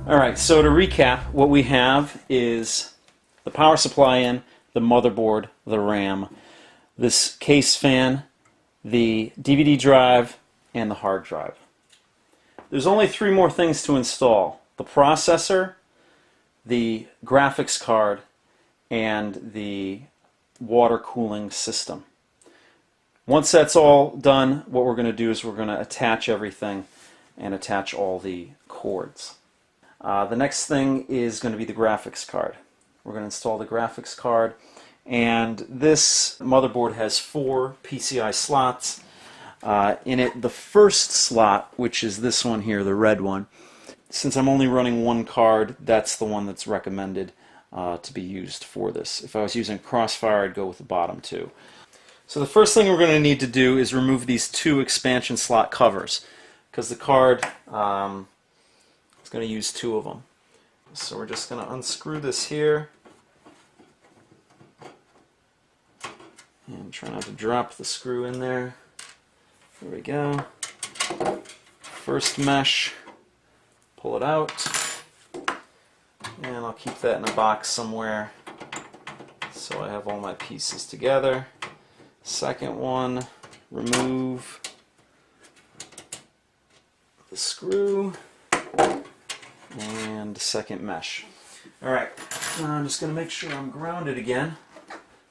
Alright, so to recap, what we have is the power supply in, the motherboard, the RAM, this case fan, the DVD drive, and the hard drive. There's only three more things to install: the processor, the graphics card, and the water cooling system. Once that's all done, what we're going to do is we're going to attach everything and attach all the cords. The next thing is going to be the graphics card. We're going to install the graphics card, and this motherboard has 4 PCI slots. In it, the first slot, which is this one here, the red one, since I'm only running one card, that's the one that's recommended to be used for this. If I was using Crossfire, I'd go with the bottom 2. So the first thing we're going to need to do is remove these 2 expansion slot covers, because the card is going to use 2 of them. So we're just going to unscrew this here and try not to drop the screw in there. There we go. First mesh, pull it out, and I'll keep that in a box somewhere so I have all my pieces together. Second one, remove the screw and second mesh. Alright, I'm just going to make sure I'm grounded again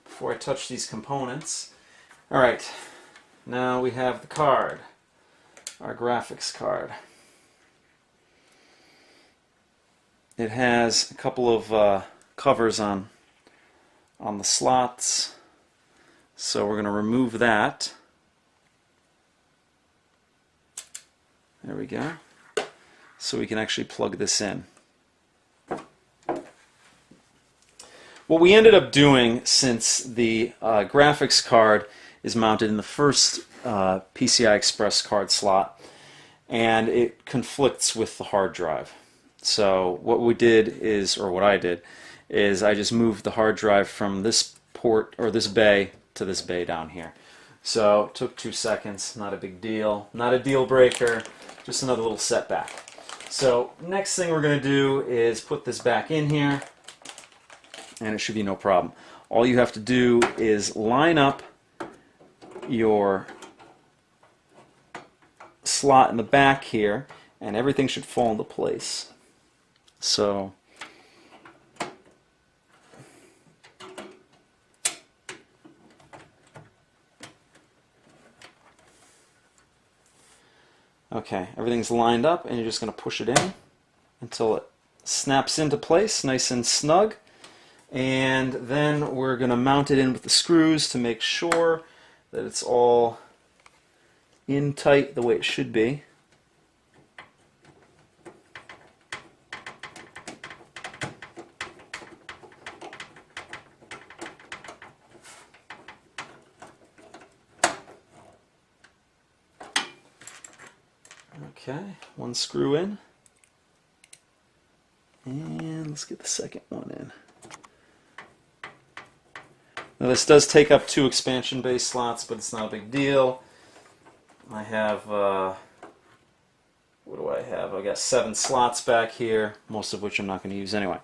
before I touch these components. Alright, now we have the card, our graphics card. It has a couple of covers on the slots, so we're going to remove that. There we go. So we can actually plug this in. What we ended up doing, since the graphics card is mounted in the first PCI Express card slot, and it conflicts with the hard drive. So what we did is, or what I did, is I just moved the hard drive from this port, or this bay, to this bay down here. So it took 2 seconds, not a big deal, not a deal breaker, just another little setback. So next thing we're going to do is put this back in here, and it should be no problem. All you have to do is line up your slot in the back here, and everything should fall into place. So okay, everything's lined up, and you're just going to push it in until it snaps into place nice and snug. And then we're going to mount it in with the screws to make sure that it's all in tight the way it should be. Okay, one screw in, and let's get the second one in. Now this does take up 2 expansion base slots, but it's not a big deal. I have, what do I have? I got 7 slots back here, most of which I'm not going to use anyway.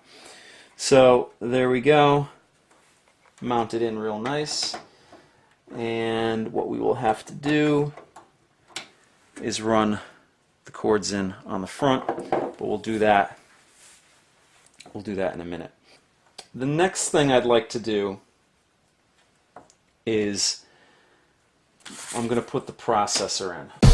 So there we go, mounted in real nice, and what we will have to do is run the cords in on the front, but we'll do that in a minute. The next thing I'd like to do is I'm going to put the processor in.